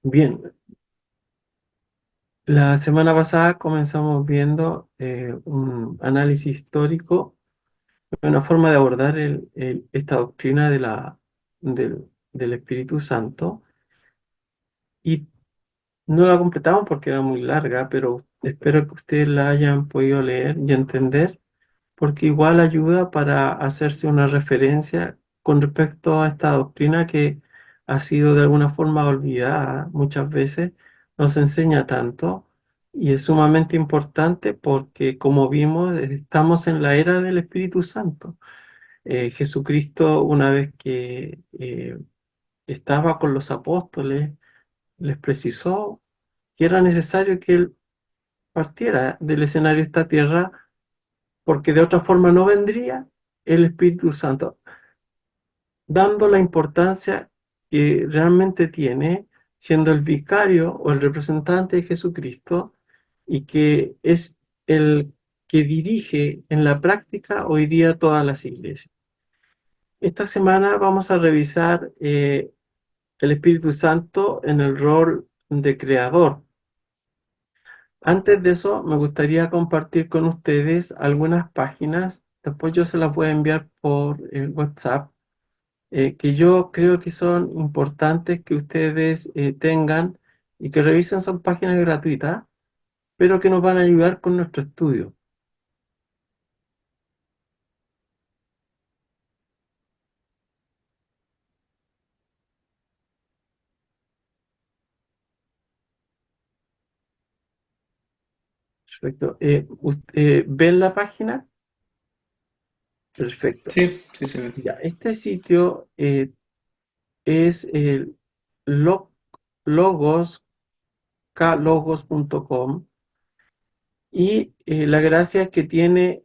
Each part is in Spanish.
Bien, la semana pasada comenzamos viendo un análisis histórico, una forma de abordar esta doctrina del Espíritu Santo, y no la completamos porque era muy larga, pero espero que ustedes la hayan podido leer y entender, porque igual ayuda para hacerse una referencia con respecto a esta doctrina que ha sido de alguna forma olvidada muchas veces, nos enseña tanto y es sumamente importante porque, como vimos, estamos en la era del Espíritu Santo. Jesucristo, una vez que estaba con los apóstoles, les precisó que era necesario que Él partiera del escenario de esta tierra, porque de otra forma no vendría el Espíritu Santo, dando la importancia que realmente tiene, siendo el vicario o el representante de Jesucristo, y que es el que dirige en la práctica hoy día todas las iglesias. Esta semana vamos a revisar el Espíritu Santo en el rol de creador. Antes de eso, me gustaría compartir con ustedes algunas páginas. Después yo se las voy a enviar por el WhatsApp, que yo creo que son importantes que ustedes tengan y que revisen. Son páginas gratuitas, pero que nos van a ayudar con nuestro estudio. Perfecto. ¿Ven la página? Perfecto. Sí, sí se ve. Ya, este sitio es el log- logos, klogos.com, y la gracia es que tiene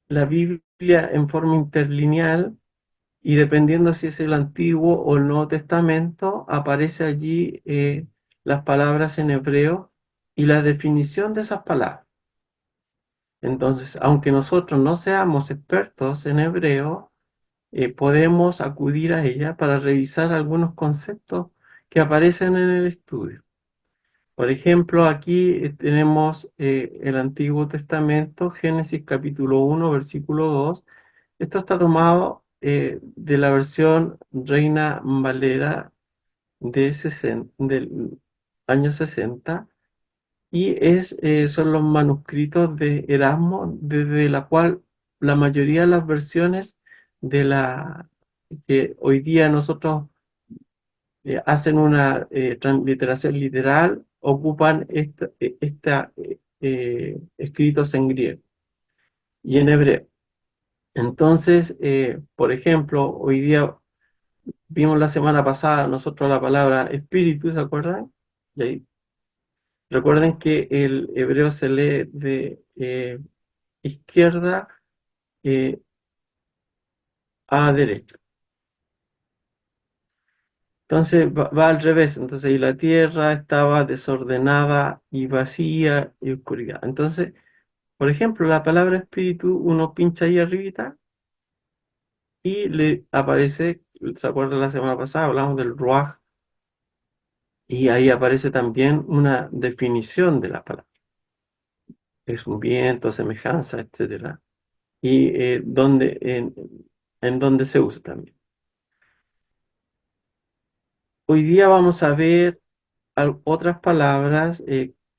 la Biblia en forma interlineal, y dependiendo si es el Antiguo o el Nuevo Testamento, aparece allí las palabras en hebreo y la definición de esas palabras. Entonces, aunque nosotros no seamos expertos en hebreo, podemos acudir a ella para revisar algunos conceptos que aparecen en el estudio. Por ejemplo, aquí tenemos el Antiguo Testamento, Génesis capítulo 1, versículo 2. Esto está tomado de la versión Reina Valera del año 60, y son los manuscritos de Erasmo, desde la cual la mayoría de las versiones de la que hoy día nosotros hacen una transliteración literal, ocupan escritos en griego y en hebreo. Entonces, por ejemplo, hoy día vimos la semana pasada nosotros la palabra espíritu, ¿se acuerdan? Y ahí, recuerden que el hebreo se lee de izquierda a derecha. Entonces va al revés. Entonces, y la tierra estaba desordenada y vacía y oscuridad. Entonces, por ejemplo, la palabra espíritu, uno pincha ahí arribita y le aparece, ¿se acuerdan la semana pasada? Hablamos del ruaj, y ahí aparece también una definición de la palabra. Es un viento, semejanza, etcétera. Y en donde se usa también. Hoy día vamos a ver otras palabras,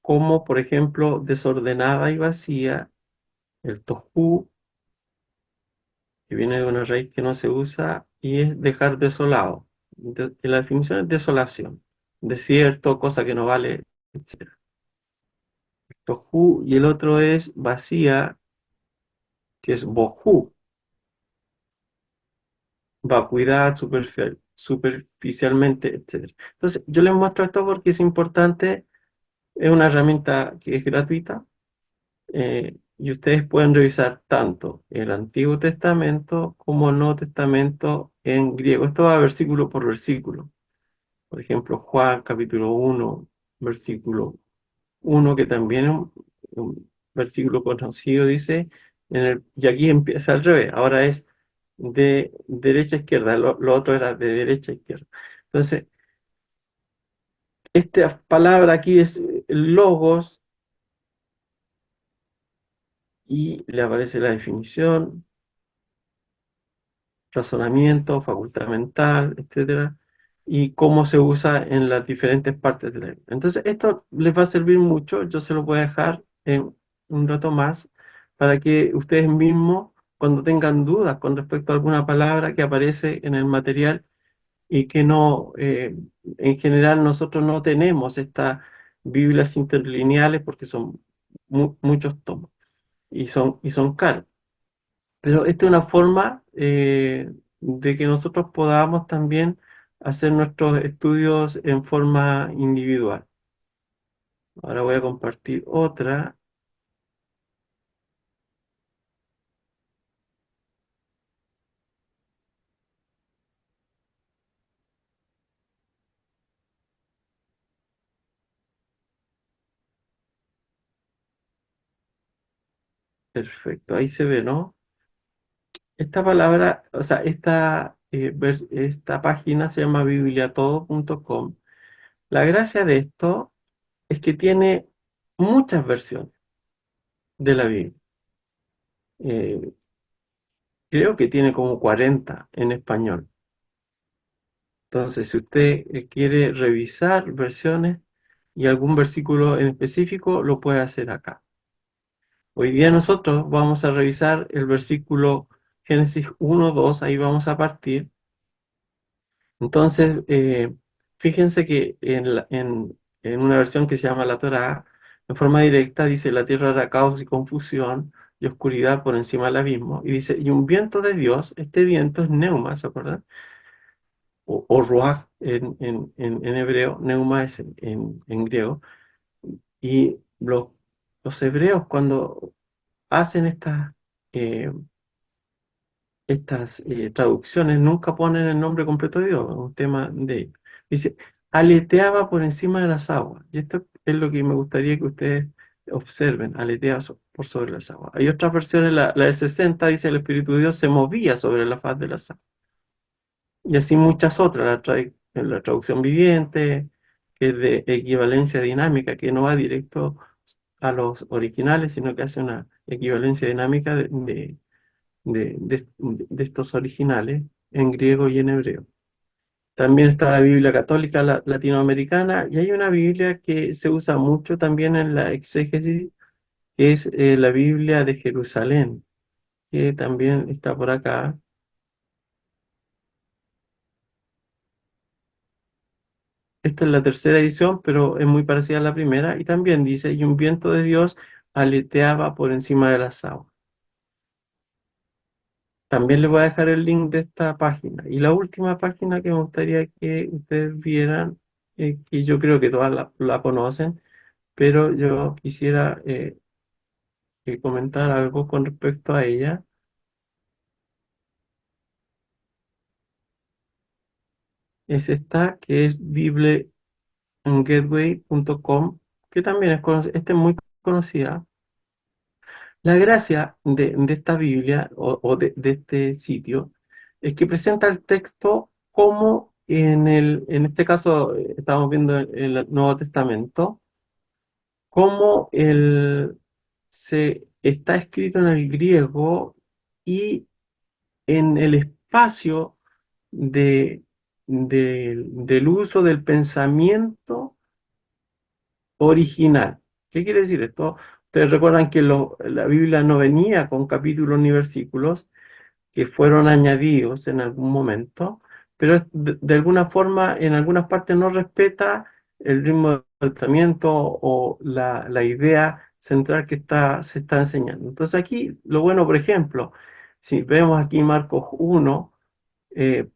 como por ejemplo desordenada y vacía, el tohu, que viene de una raíz que no se usa, y es dejar desolado. Y la definición es desolación, desierto, cosa que no vale, etc. Tohu, y el otro es vacía, que es bohu, vacuidad, superficialmente, etc. Entonces, yo les muestro esto porque es importante. Es una herramienta que es gratuita, y ustedes pueden revisar tanto el Antiguo Testamento como el Nuevo Testamento en griego. Esto va versículo por versículo. Por ejemplo, Juan capítulo 1, versículo 1, que también es un versículo conocido, dice, y aquí empieza al revés, ahora es de derecha a izquierda, lo otro era de derecha a izquierda. Entonces, Esta palabra aquí es logos y le aparece la definición, razonamiento, facultad mental, etcétera, y cómo se usa en las diferentes partes de la Biblia. Entonces, esto les va a servir mucho. Yo se lo voy a dejar en un rato más para que ustedes mismos, cuando tengan dudas con respecto a alguna palabra que aparece en el material y que no, en general nosotros no tenemos estas Biblias interlineales porque son muchos tomos y son caros. Pero esta es una forma de que nosotros podamos también hacer nuestros estudios en forma individual. Ahora voy a compartir otra. Perfecto, ahí se ve, ¿no? Esta palabra, o sea, esta página se llama bibliatodo.com. La gracia de esto es que tiene muchas versiones de la Biblia. Eh, Creo que tiene como 40 en español. Entonces, si usted quiere revisar versiones y algún versículo en específico, lo puede hacer acá. Hoy día nosotros vamos a revisar el versículo Génesis 1:2, ahí vamos a partir. Entonces, fíjense que en una versión que se llama la Torá, en forma directa dice, la tierra era caos y confusión y oscuridad por encima del abismo. Y dice, y un viento de Dios, este viento es neuma, ¿se acuerdan? O ruaj en hebreo, neuma es en griego. Y los hebreos cuando hacen eh, estas traducciones nunca ponen el nombre completo de Dios, es un tema de ellos. Dice, aleteaba por encima de las aguas. Y esto es lo que me gustaría que ustedes observen, aleteaba por sobre las aguas. Hay otras versiones, la del 60 dice, el Espíritu de Dios se movía sobre la faz de las aguas. Y así muchas otras, en la traducción viviente, que es de equivalencia dinámica, que no va directo a los originales, sino que hace una equivalencia dinámica de estos originales en griego y en hebreo. También está la Biblia católica latinoamericana y hay una Biblia que se usa mucho también en la exégesis, que es la Biblia de Jerusalén, que también está por acá. Esta es la tercera edición, pero es muy parecida a la primera y también dice, y un viento de Dios aleteaba por encima de las aguas. También les voy a dejar el link de esta página. Y la última página que me gustaría que ustedes vieran, que yo creo que todas la conocen, pero yo quisiera comentar algo con respecto a ella, es esta que es biblegateway.com, que también esta es muy conocida. La gracia de esta Biblia o de este sitio es que presenta el texto como en este caso estamos viendo el Nuevo Testamento, como se está escrito en el griego y en el espacio del uso del pensamiento original. ¿Qué quiere decir esto? Ustedes recuerdan que la Biblia no venía con capítulos ni versículos, que fueron añadidos en algún momento, pero de alguna forma en algunas partes no respeta el ritmo del pensamiento o la idea central que se está enseñando. Entonces aquí lo bueno, por ejemplo, si vemos aquí Marcos 1, en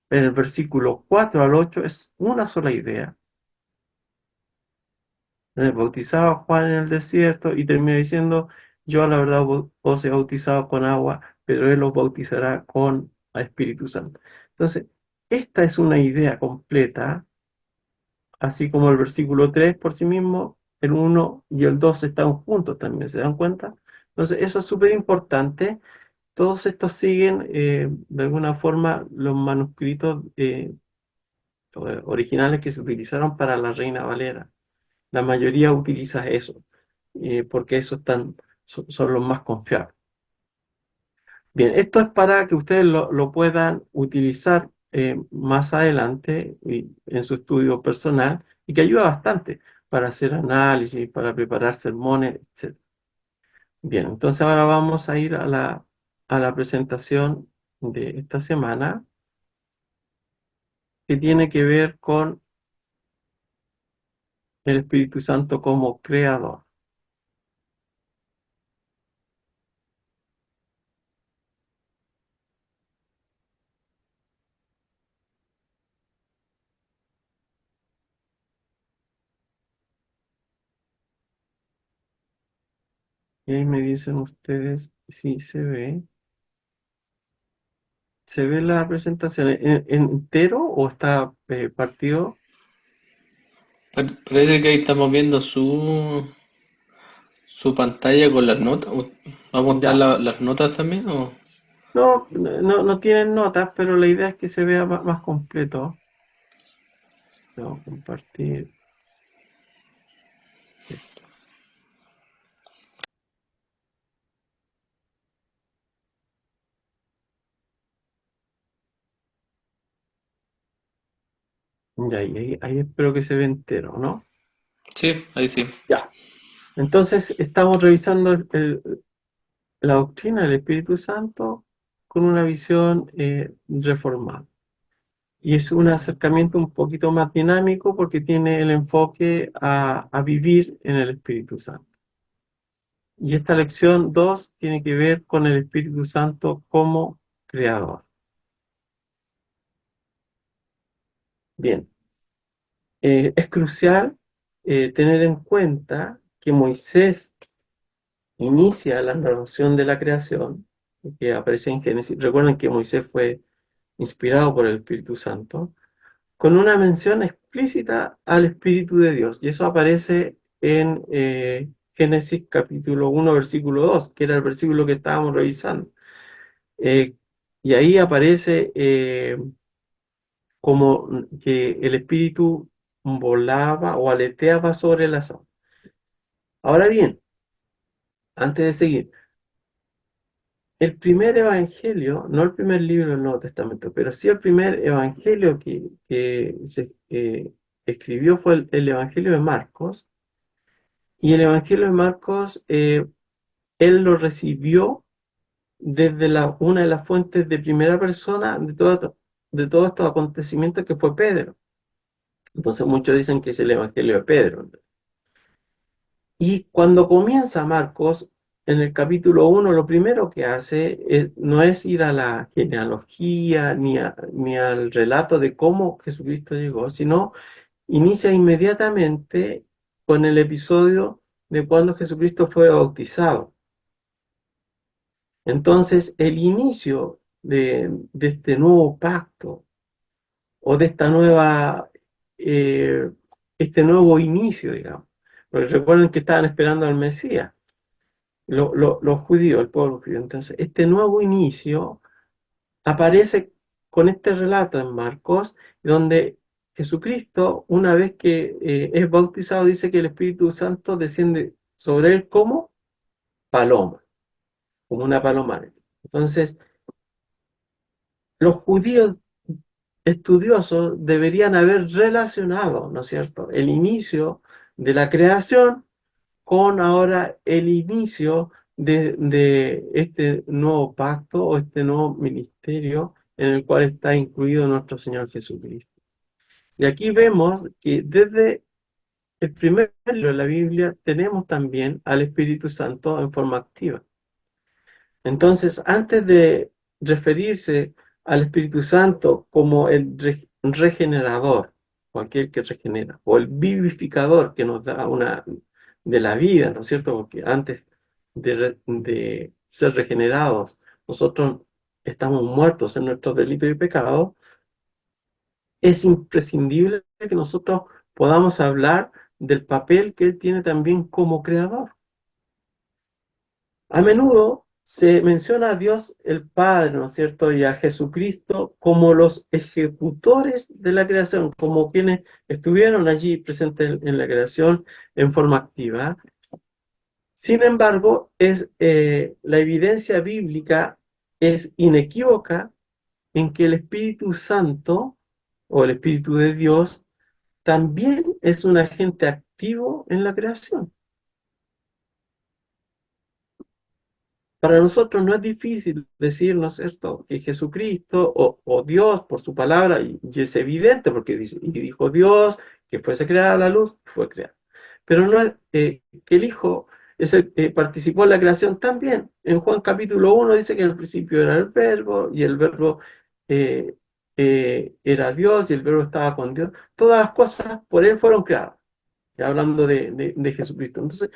el versículo 4 al 8 es una sola idea. Bautizaba a Juan en el desierto y termina diciendo, yo la verdad os he bautizado con agua, pero él os bautizará con el Espíritu Santo. Entonces, esta es una idea completa, así como el versículo 3 por sí mismo, el uno y el 2 están juntos también, ¿se dan cuenta? Entonces, eso es súper importante. Todos estos siguen, de alguna forma, los manuscritos textos originales que se utilizaron para la Reina Valera. La mayoría utiliza eso, porque esos son los más confiables. Bien, esto es para que ustedes lo puedan utilizar más adelante en su estudio personal y que ayuda bastante para hacer análisis, para preparar sermones, etc. Bien, entonces ahora vamos a ir a la presentación de esta semana que tiene que ver con el Espíritu Santo como creador. Y ahí me dicen ustedes si se ve. ¿Se ve la presentación en entero o está partido? Parece que ahí estamos viendo su pantalla con las notas. ¿Va a mostrar Ya. las notas también? ¿O? No tienen notas, pero la idea es que se vea más completo. Vamos a compartir esto. Ya, y ahí espero que se ve entero, ¿no? Sí, ahí sí. Ya. Entonces, estamos revisando la doctrina del Espíritu Santo con una visión reformada. Y es un acercamiento un poquito más dinámico porque tiene el enfoque a vivir en el Espíritu Santo. Y esta lección 2 tiene que ver con el Espíritu Santo como creador. Bien, es crucial tener en cuenta que Moisés inicia la narración de la creación, que aparece en Génesis. Recuerden que Moisés fue inspirado por el Espíritu Santo, con una mención explícita al Espíritu de Dios. Y eso aparece en Génesis capítulo 1, versículo 2, que era el versículo que estábamos revisando. Eh, y ahí aparece como que el Espíritu volaba o aleteaba sobre las aguas. Ahora bien, antes de seguir, el primer evangelio, no el primer libro del Nuevo Testamento, pero sí el primer evangelio que se escribió fue el Evangelio de Marcos. Y el Evangelio de Marcos, él lo recibió desde una de las fuentes de primera persona de todos estos acontecimientos que fue Pedro. Entonces muchos dicen que es el Evangelio de Pedro. Y cuando comienza Marcos, en el capítulo 1, lo primero que hace no es ir a la genealogía ni al relato de cómo Jesucristo llegó, sino inicia inmediatamente con el episodio de cuando Jesucristo fue bautizado. Entonces, el inicio de este nuevo pacto o de esta eh, este nuevo inicio, digamos, porque recuerden que estaban esperando al Mesías, los judíos, el pueblo judío. Entonces, este nuevo inicio aparece con este relato en Marcos, donde Jesucristo, una vez que es bautizado, dice que el Espíritu Santo desciende sobre él como paloma, como una paloma. Entonces, los judíos estudiosos deberían haber relacionado, ¿no es cierto?, el inicio de la creación con ahora el inicio de este nuevo pacto o este nuevo ministerio en el cual está incluido nuestro Señor Jesucristo. Y aquí vemos que desde el primer libro de la Biblia tenemos también al Espíritu Santo en forma activa. Entonces, antes de referirse al Espíritu Santo como el regenerador, o aquel que regenera, o el vivificador que nos da una de la vida, ¿no es cierto? Porque antes de ser regenerados, nosotros estamos muertos en nuestros delitos y pecados, es imprescindible que nosotros podamos hablar del papel que él tiene también como creador. A menudo se menciona a Dios el Padre, ¿no es cierto? Y a Jesucristo como los ejecutores de la creación, como quienes estuvieron allí presentes en la creación en forma activa. Sin embargo, la evidencia bíblica es inequívoca en que el Espíritu Santo o el Espíritu de Dios también es un agente activo en la creación. Para nosotros no es difícil decir, ¿no es cierto?, que Jesucristo o Dios por su palabra, y es evidente porque dice, y dijo Dios que fuese creada la luz, fue creada. Pero no es que el Hijo participó en la creación también. En Juan capítulo 1 dice que en el principio era el Verbo, y el Verbo eh, era Dios, y el Verbo estaba con Dios. Todas las cosas por Él fueron creadas, ya hablando de Jesucristo. Entonces,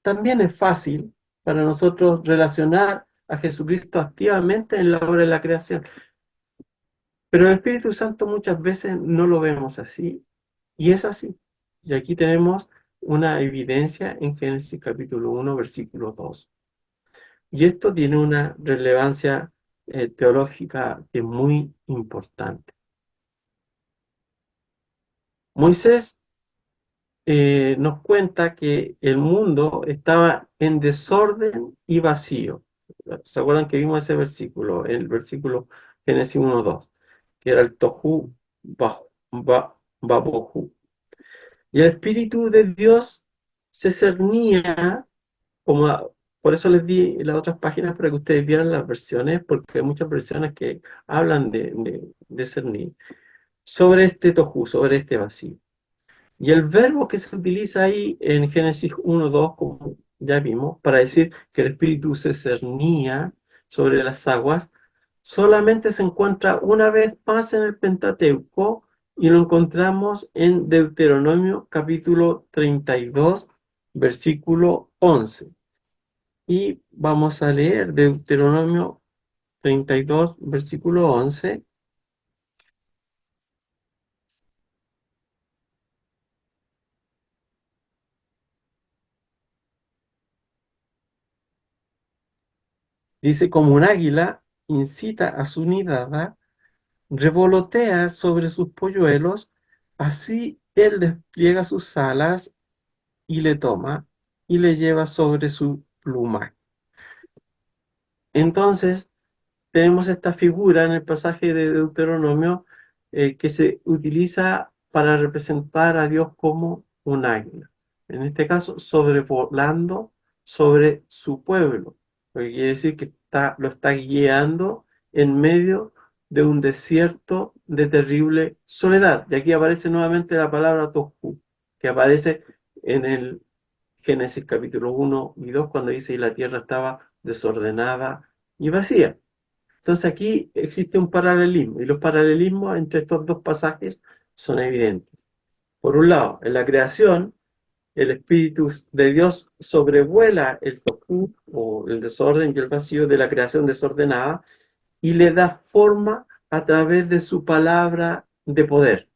también es fácil para nosotros relacionar a Jesucristo activamente en la obra de la creación. Pero el Espíritu Santo muchas veces no lo vemos así, y es así. Y aquí tenemos una evidencia en Génesis capítulo 1, versículo 2. Y esto tiene una relevancia teológica que es muy importante. Moisés nos cuenta que el mundo estaba en desorden y vacío. ¿Se acuerdan que vimos ese versículo? El versículo Génesis 1:2, que era el tohu babohu. Y el Espíritu de Dios se cernía, por eso les di las otras páginas para que ustedes vieran las versiones, porque hay muchas versiones que hablan de cernir, sobre este tohu, sobre este vacío. Y el verbo que se utiliza ahí en Génesis 1:2, como ya vimos, para decir que el Espíritu se cernía sobre las aguas, solamente se encuentra una vez más en el Pentateuco, y lo encontramos en Deuteronomio capítulo 32, versículo 11. Y vamos a leer Deuteronomio 32, versículo 11. Dice: como un águila incita a su nidada, revolotea sobre sus polluelos, así él despliega sus alas y le toma y le lleva sobre su plumaje. Entonces, tenemos esta figura en el pasaje de Deuteronomio que se utiliza para representar a Dios como un águila. En este caso, sobrevolando sobre su pueblo, lo que quiere decir que lo está guiando en medio de un desierto de terrible soledad. Y aquí aparece nuevamente la palabra tohu, que aparece en el Génesis capítulo 1 y 2, cuando dice: y la tierra estaba desordenada y vacía. Entonces aquí existe un paralelismo, y los paralelismos entre estos dos pasajes son evidentes. Por un lado, en la creación, el Espíritu de Dios sobrevuela el tohu, o el desorden y el vacío de la creación desordenada, y le da forma a través de su palabra de poder.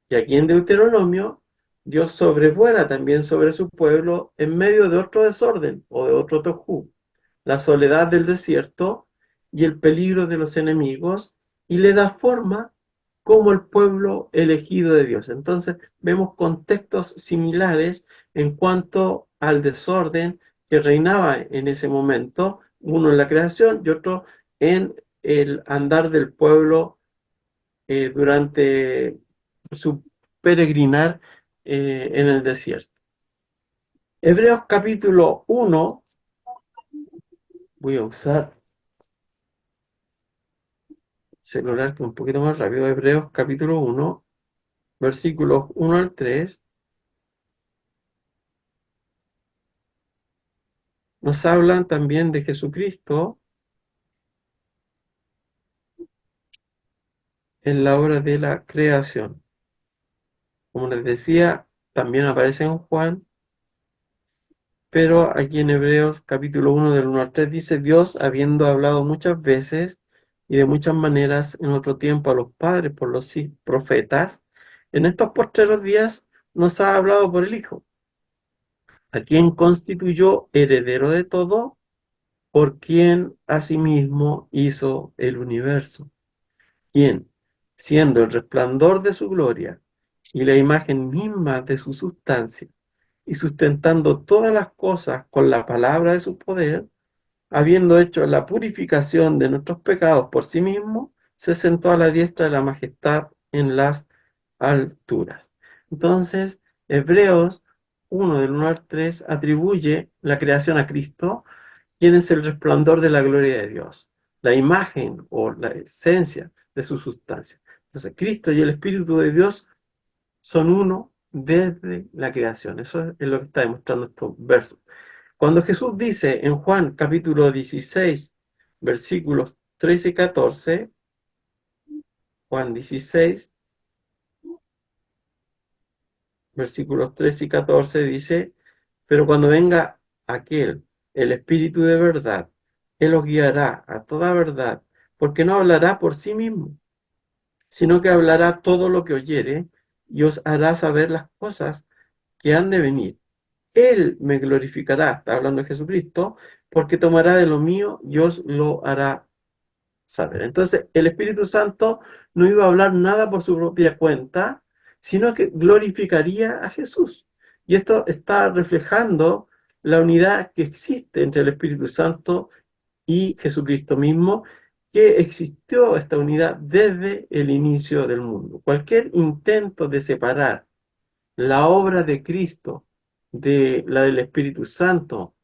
Y aquí en Deuteronomio, Dios sobrevuela también sobre su pueblo en medio de otro desorden o de otro tohu, la soledad del desierto y el peligro de los enemigos, y le da forma como el pueblo elegido de Dios. Entonces vemos contextos similares en cuanto al desorden que reinaba en ese momento, uno en la creación y otro en el andar del pueblo durante su peregrinar en el desierto. Hebreos capítulo 1, voy a usar celular que es un poquito más rápido. Hebreos capítulo 1, versículos 1 al 3, nos hablan también de Jesucristo en la obra de la creación. Como les decía, también aparece en Juan, pero aquí en Hebreos capítulo 1 del 1 al 3 dice: Dios, habiendo hablado muchas veces y de muchas maneras en otro tiempo a los padres por los profetas, en estos postreros días nos ha hablado por el Hijo, a quien constituyó heredero de todo, por quien asimismo hizo el universo, quien, siendo el resplandor de su gloria y la imagen misma de su sustancia, y sustentando todas las cosas con la palabra de su poder, habiendo hecho la purificación de nuestros pecados por sí mismo, se sentó a la diestra de la majestad en las alturas. Entonces, Hebreos 1 del 1 al 3 atribuye la creación a Cristo, quien es el resplandor de la gloria de Dios, la imagen o la esencia de su sustancia. Entonces, Cristo y el Espíritu de Dios son uno desde la creación. Eso es lo que está demostrando estos versos. Cuando Jesús dice en Juan capítulo 16, versículos 13 y 14, Juan 16, versículos 13 y 14 dice, pero cuando venga aquel, el Espíritu de verdad, Él os guiará a toda verdad, porque no hablará por sí mismo, sino que hablará todo lo que oyere y os hará saber las cosas que han de venir. Él me glorificará, está hablando de Jesucristo, porque tomará de lo mío y os lo hará saber. Entonces, el Espíritu Santo no iba a hablar nada por su propia cuenta, sino que glorificaría a Jesús. Y esto está reflejando la unidad que existe entre el Espíritu Santo y Jesucristo mismo, que existió esta unidad desde el inicio del mundo. Cualquier intento de separar la obra de Cristo de la del Espíritu Santo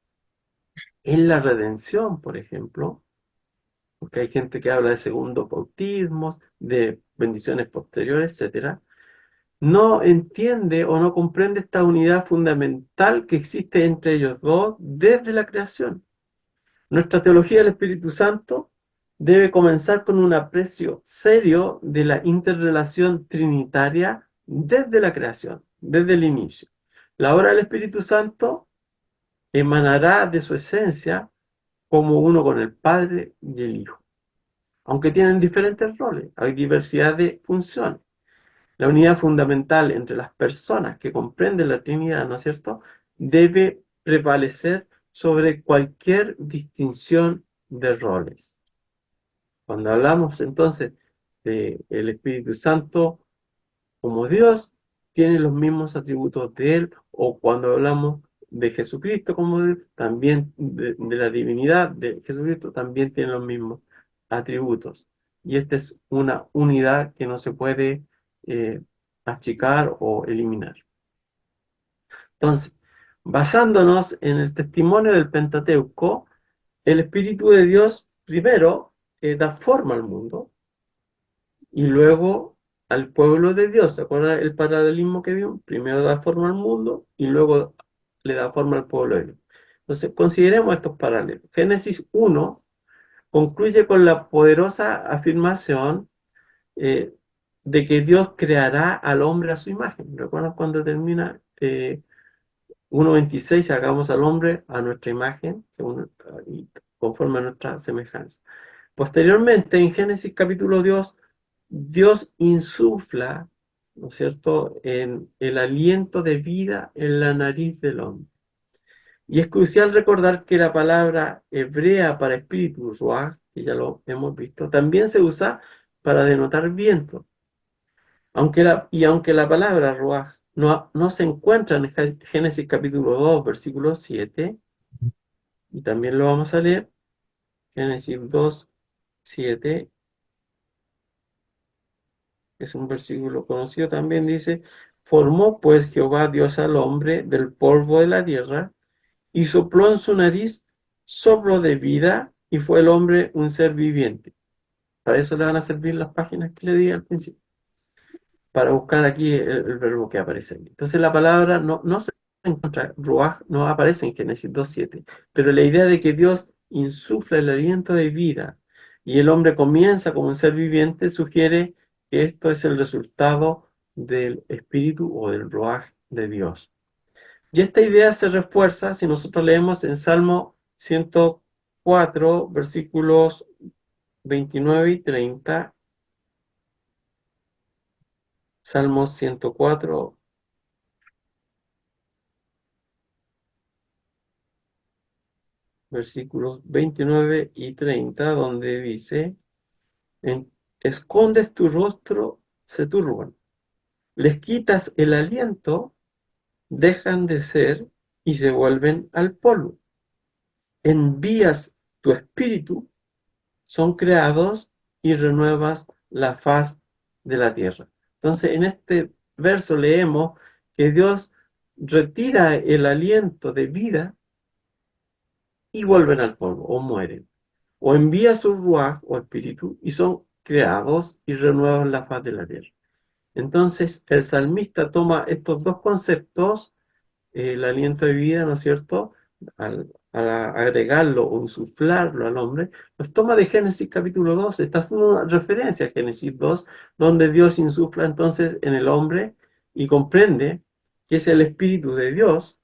en la redención, por ejemplo, porque hay gente que habla de segundos bautismos, de bendiciones posteriores, etcétera, no entiende o no comprende esta unidad fundamental que existe entre ellos dos desde la creación. Nuestra teología del Espíritu Santo debe comenzar con un aprecio serio de la interrelación trinitaria desde la creación, desde el inicio. La obra del Espíritu Santo emanará de su esencia como uno con el Padre y el Hijo, aunque tienen diferentes roles, hay diversidad de funciones. La unidad fundamental entre las personas que comprenden la Trinidad, ¿no es cierto?, debe prevalecer sobre cualquier distinción de roles. Cuando hablamos entonces del Espíritu Santo como Dios, tiene los mismos atributos de Él, o cuando hablamos de Jesucristo como Dios, también de la divinidad de Jesucristo, también tiene los mismos atributos. Y esta es una unidad que no se puede eh, achicar o eliminar. Entonces, basándonos en el testimonio del Pentateuco, el Espíritu de Dios primero da forma al mundo y luego al pueblo de Dios. ¿Se acuerda el paralelismo que vimos? Primero da forma al mundo y luego le da forma al pueblo de Dios. Entonces, consideremos estos paralelos. Génesis 1 concluye con la poderosa afirmación eh, de que Dios creará al hombre a su imagen. ¿Recuerdan cuando termina 1:26? Hagamos al hombre a nuestra imagen, y conforme a nuestra semejanza. Posteriormente, en Génesis capítulo 2, Dios insufla, ¿no es cierto?, en el aliento de vida en la nariz del hombre. Y es crucial recordar que la palabra hebrea para espíritu, ruaj, que ya lo hemos visto, también se usa para denotar viento. Aunque la palabra ruaj no se encuentra en Génesis capítulo 2, versículo 7, y también lo vamos a leer, Génesis 2, 7, que es un versículo conocido también, dice, formó pues Jehová Dios al hombre del polvo de la tierra, y sopló en su nariz soplo de vida, y fue el hombre un ser viviente. Para eso le van a servir las páginas que le di al principio, para buscar aquí el verbo que aparece aquí. Entonces la palabra no se encuentra, ruaj no aparece en Génesis 2:7, pero la idea de que Dios insufla el aliento de vida y el hombre comienza como un ser viviente sugiere que esto es el resultado del espíritu o del ruaj de Dios. Y esta idea se refuerza si nosotros leemos en Salmo 104, versículos 29 y 30. Salmo 104, versículos 29 y 30, donde dice, escondes tu rostro, se turban, les quitas el aliento, dejan de ser y se vuelven al polvo. Envías tu espíritu, son creados y renuevas la faz de la tierra. Entonces, en este verso leemos que Dios retira el aliento de vida y vuelven al polvo o mueren. O envía su ruaj o espíritu y son creados y renuevan la faz de la tierra. Entonces, el salmista toma estos dos conceptos, el aliento de vida, ¿no es cierto? Al agregarlo o insuflarlo al hombre, los toma de Génesis capítulo 2, está haciendo una referencia a Génesis 2, donde Dios insufla entonces en el hombre y comprende que es el Espíritu de Dios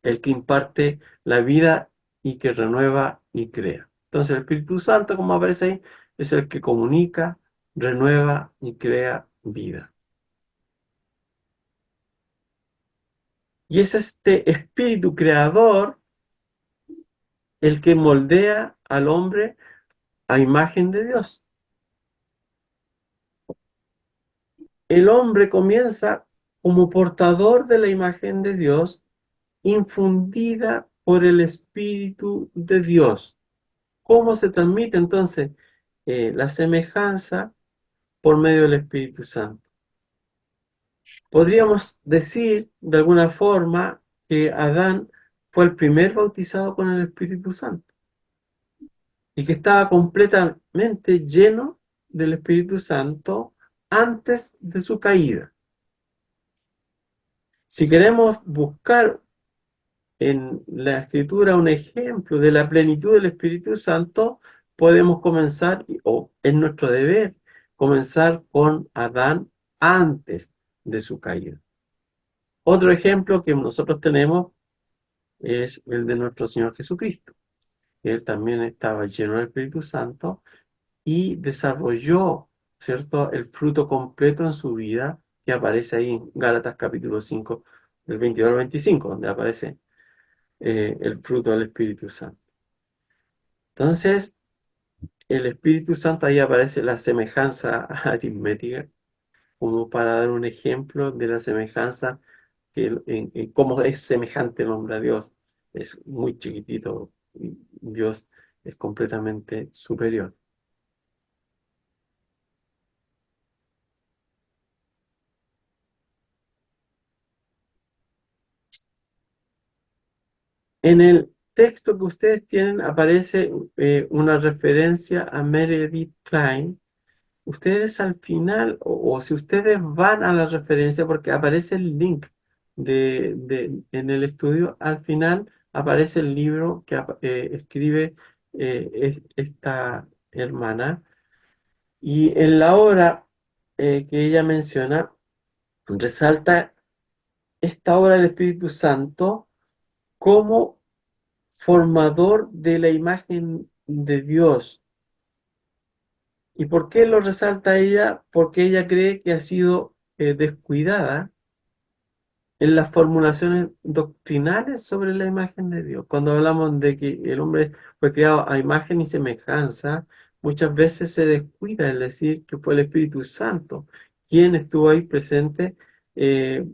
el que imparte la vida y que renueva y crea. Entonces el Espíritu Santo, como aparece ahí, es el que comunica, renueva y crea vida. Y es este espíritu creador el que moldea al hombre a imagen de Dios. El hombre comienza como portador de la imagen de Dios, infundida por el Espíritu de Dios. ¿Cómo se transmite entonces la semejanza por medio del Espíritu Santo? Podríamos decir de alguna forma que Adán fue el primer bautizado con el Espíritu Santo y que estaba completamente lleno del Espíritu Santo antes de su caída. Si queremos buscar en la Escritura un ejemplo de la plenitud del Espíritu Santo, podemos comenzar, o es nuestro deber, comenzar con Adán antes de su caída. Otro ejemplo que nosotros tenemos es el de nuestro Señor Jesucristo. Él también estaba lleno del Espíritu Santo y desarrolló, ¿cierto?, el fruto completo en su vida que aparece ahí en Gálatas capítulo 5, del 22 al 25, donde aparece el fruto del Espíritu Santo. Entonces, el Espíritu Santo, ahí aparece la semejanza aritmética, como para dar un ejemplo de la semejanza, que en cómo es semejante el hombre a Dios. Es muy chiquitito, y Dios es completamente superior. En el texto que ustedes tienen aparece una referencia a Meredith Klein. Ustedes al final, o si ustedes van a la referencia, porque aparece el link en el estudio, al final aparece el libro que escribe esta hermana. Y en la obra que ella menciona, resalta esta obra del Espíritu Santo como formador de la imagen de Dios. ¿Y por qué lo resalta ella? Porque ella cree que ha sido descuidada en las formulaciones doctrinales sobre la imagen de Dios. Cuando hablamos de que el hombre fue creado a imagen y semejanza, muchas veces se descuida el decir que fue el Espíritu Santo quien estuvo ahí presente, eh,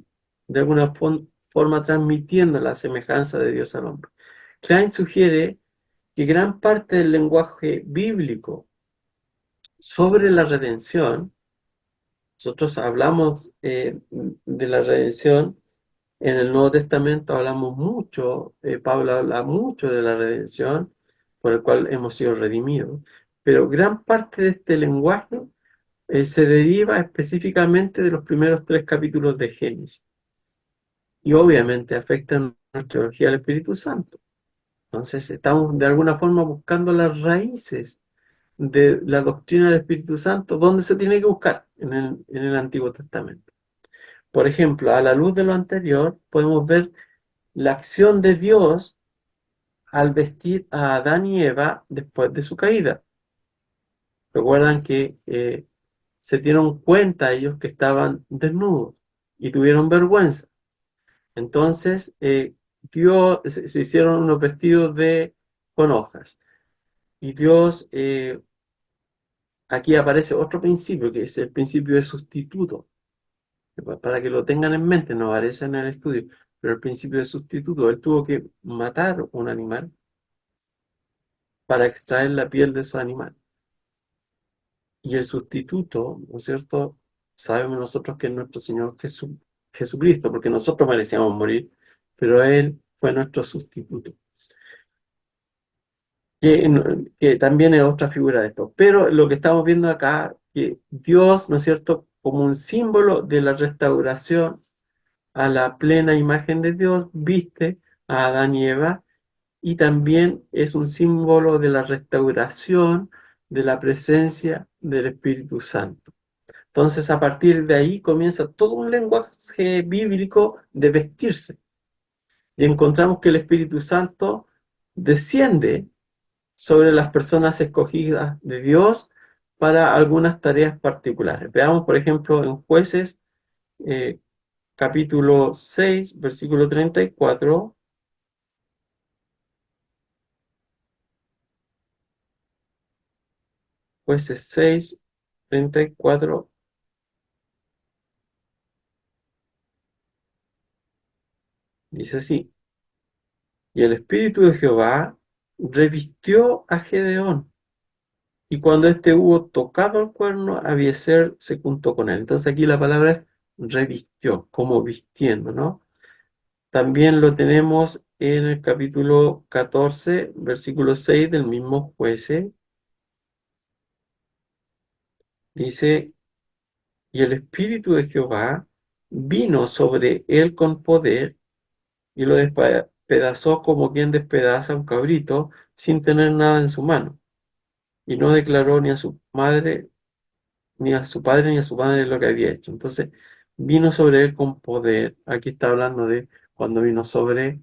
de alguna forma transmitiendo la semejanza de Dios al hombre. Klein sugiere que gran parte del lenguaje bíblico sobre la redención, nosotros hablamos de la redención en el Nuevo Testamento, hablamos mucho, Pablo habla mucho de la redención, por el cual hemos sido redimidos, pero gran parte de este lenguaje se deriva específicamente de los primeros 3 capítulos de Génesis, y obviamente afecta nuestra teología del Espíritu Santo. Entonces estamos de alguna forma buscando las raíces de la doctrina del Espíritu Santo, ¿dónde se tiene que buscar? En el Antiguo Testamento. Por ejemplo, a la luz de lo anterior, podemos ver la acción de Dios al vestir a Adán y Eva después de su caída. Recuerdan que se dieron cuenta ellos que estaban desnudos y tuvieron vergüenza. Entonces, se hicieron unos vestidos de con hojas. Y Dios, aquí aparece otro principio, que es el principio de sustituto, para que lo tengan en mente, no aparece en el estudio, pero el principio de sustituto, él tuvo que matar un animal para extraer la piel de ese animal. Y el sustituto, ¿no es cierto? Sabemos nosotros que es nuestro Señor Jesucristo, porque nosotros merecíamos morir, pero Él fue nuestro sustituto. Que también es otra figura de esto. Pero lo que estamos viendo acá, que Dios, ¿no es cierto?, como un símbolo de la restauración a la plena imagen de Dios, viste a Adán y Eva, y también es un símbolo de la restauración de la presencia del Espíritu Santo. Entonces, a partir de ahí comienza todo un lenguaje bíblico de vestirse. Y encontramos que el Espíritu Santo desciende sobre las personas escogidas de Dios para algunas tareas particulares. Veamos, por ejemplo, en Jueces, eh, capítulo 6, versículo 34. Jueces 6, 34, dice así: y el Espíritu de Jehová revistió a Gedeón, y cuando éste hubo tocado el cuerno, Abiezer se juntó con él. Entonces aquí la palabra es revistió, como vistiendo, ¿no? También lo tenemos en el capítulo 14, versículo 6 del mismo Jueces. Dice: y el Espíritu de Jehová vino sobre él con poder, y lo despedazó como quien despedaza un cabrito sin tener nada en su mano. Y no declaró ni a su madre, ni a su padre, ni a su madre lo que había hecho. Entonces, vino sobre él con poder. Aquí está hablando de cuando vino sobre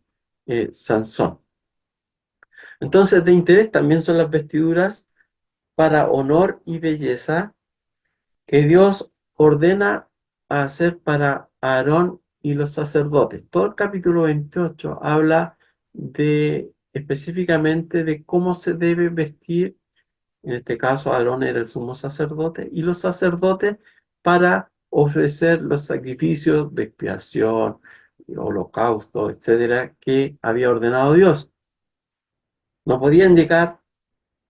Sansón. Entonces, de interés también son las vestiduras para honor y belleza que Dios ordena hacer para Aarón y los sacerdotes. Todo el capítulo 28 habla específicamente de cómo se debe vestir. En este caso, Aarón era el sumo sacerdote, y los sacerdotes para ofrecer los sacrificios de expiación, holocausto, etcétera, que había ordenado Dios. No podían llegar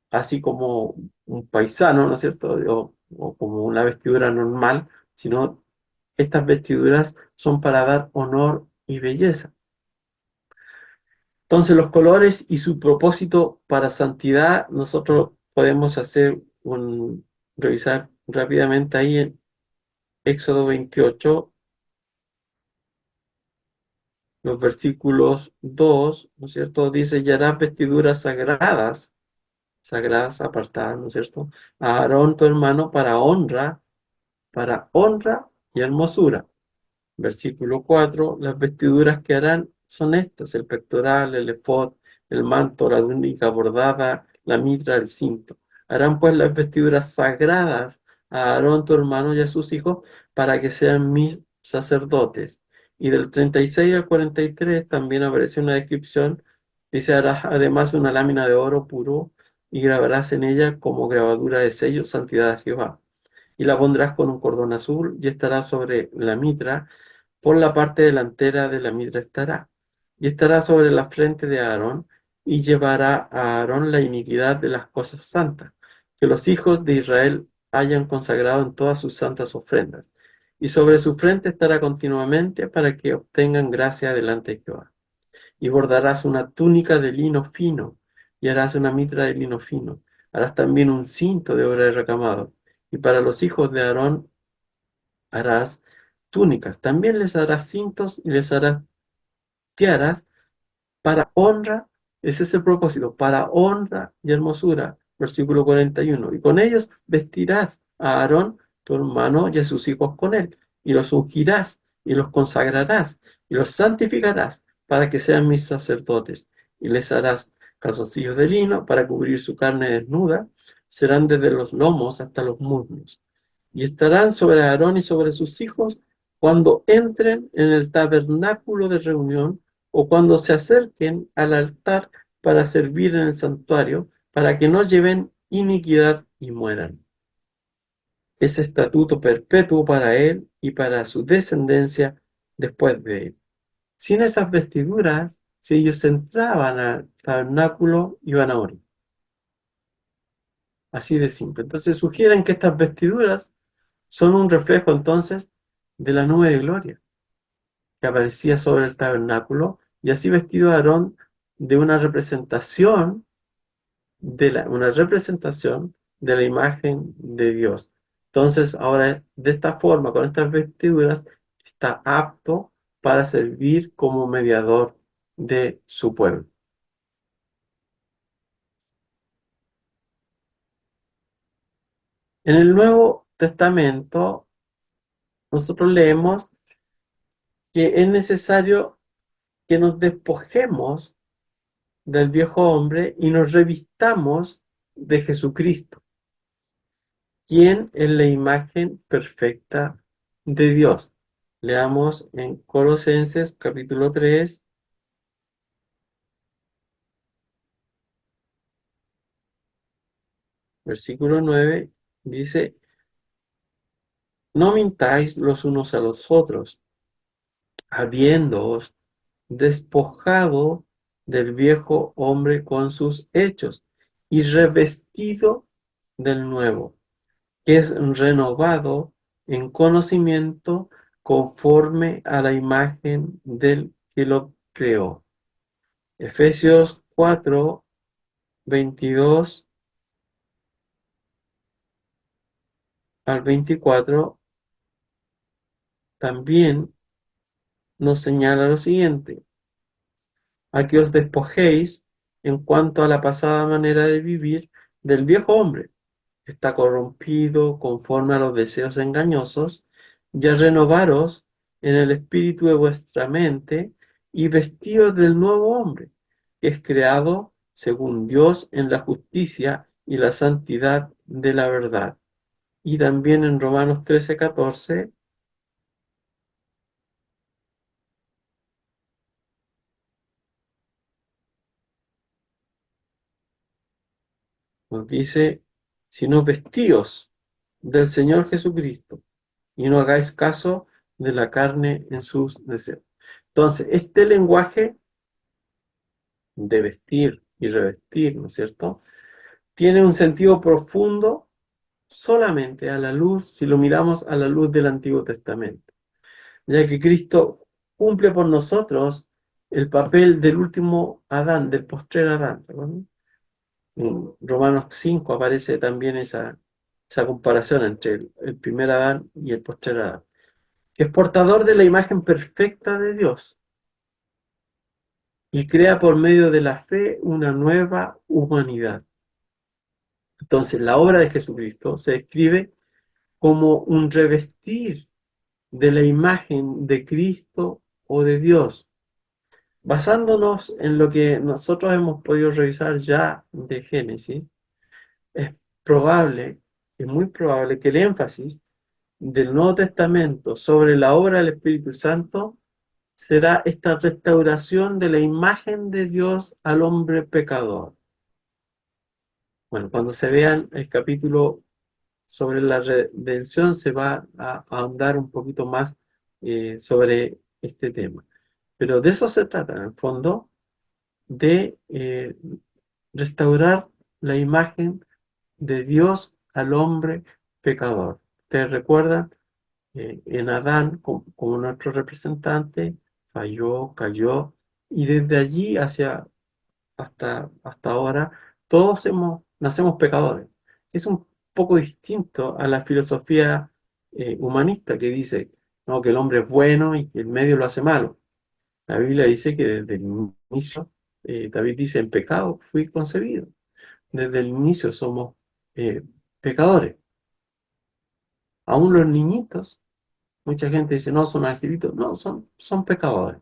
así como un paisano, ¿no es cierto? O como una vestidura normal, sino estas vestiduras son para dar honor y belleza. Entonces, los colores y su propósito para santidad, nosotros podemos revisar rápidamente ahí en Éxodo 28, los versículos 2, ¿no es cierto? Dice: y harás vestiduras sagradas apartadas, ¿no es cierto?, a Aarón tu hermano para honra y hermosura. Versículo 4: las vestiduras que harán son estas: el pectoral, el efod, el manto, la túnica bordada, la mitra, el cinto. Harán pues las vestiduras sagradas a Aarón tu hermano y a sus hijos, para que sean mis sacerdotes. Y del 36 al 43 también aparece una descripción. Dice: harás además una lámina de oro puro, y grabarás en ella como grabadura de sello santidad a Jehová. Y la pondrás con un cordón azul, y estará sobre la mitra. Por la parte delantera de la mitra estará, y estará sobre la frente de Aarón, y llevará a Aarón la iniquidad de las cosas santas, que los hijos de Israel hayan consagrado en todas sus santas ofrendas. Y sobre su frente estará continuamente, para que obtengan gracia delante de Jehová. Y bordarás una túnica de lino fino, y harás una mitra de lino fino. Harás también un cinto de obra de recamado. Y para los hijos de Aarón harás túnicas. También les harás cintos y les harás tiaras para honra. Ese es el propósito: para honra y hermosura. Versículo 41. Y con ellos vestirás a Aarón tu hermano y a sus hijos con él, y los ungirás y los consagrarás y los santificarás para que sean mis sacerdotes. Y les harás calzoncillos de lino para cubrir su carne desnuda. Serán desde los lomos hasta los muslos, y estarán sobre Aarón y sobre sus hijos cuando entren en el tabernáculo de reunión, o cuando se acerquen al altar para servir en el santuario, para que no lleven iniquidad y mueran. Es estatuto perpetuo para él y para su descendencia después de él. Sin esas vestiduras, si ellos entraban al tabernáculo, iban a morir. Así de simple. Entonces sugieren que estas vestiduras son un reflejo entonces de la nube de gloria que aparecía sobre el tabernáculo, y así vestido Aarón de una representación de la imagen de Dios. Entonces, ahora de esta forma, con estas vestiduras, está apto para servir como mediador de su pueblo. En el Nuevo Testamento, nosotros leemos que es necesario que nos despojemos del viejo hombre y nos revistamos de Jesucristo, quien es la imagen perfecta de Dios. Leamos en Colosenses capítulo 3, versículo 9, dice: no mintáis los unos a los otros, habiéndoos despojado del viejo hombre con sus hechos y revestido del nuevo, que es renovado en conocimiento conforme a la imagen del que lo creó. Efesios 4, 22 al 24 también nos señala lo siguiente: a que os despojéis en cuanto a la pasada manera de vivir del viejo hombre, que está corrompido conforme a los deseos engañosos, y a renovaros en el espíritu de vuestra mente, y vestidos del nuevo hombre, que es creado según Dios en la justicia y la santidad de la verdad. Y también en Romanos 13:14 nos dice: sino vestíos del Señor Jesucristo y no hagáis caso de la carne en sus deseos. Entonces, este lenguaje de vestir y revestir, ¿no es cierto?, tiene un sentido profundo solamente a la luz, si lo miramos a la luz del Antiguo Testamento, ya que Cristo cumple por nosotros el papel del último Adán, del postrer Adán, ¿no? En Romanos 5 aparece también esa comparación entre el primer Adán y el postrer Adán, que es portador de la imagen perfecta de Dios y crea por medio de la fe una nueva humanidad. Entonces, la obra de Jesucristo se describe como un revestir de la imagen de Cristo o de Dios. Basándonos en lo que nosotros hemos podido revisar ya de Génesis, es probable, es muy probable que el énfasis del Nuevo Testamento sobre la obra del Espíritu Santo será esta restauración de la imagen de Dios al hombre pecador. Bueno, cuando se vean el capítulo sobre la redención se va a ahondar un poquito más sobre este tema. Pero de eso se trata, en el fondo, de restaurar la imagen de Dios al hombre pecador. ¿Ustedes recuerdan? En Adán, como nuestro representante, falló, cayó, y desde allí hasta ahora, todos nacemos pecadores. Es un poco distinto a la filosofía humanista que dice, no, que el hombre es bueno y que el medio lo hace malo. La Biblia dice que desde el inicio, David dice: en pecado fui concebido. Desde el inicio somos eh, pecadores. Aún los niñitos, mucha gente dice: no, son angelitos. No, son pecadores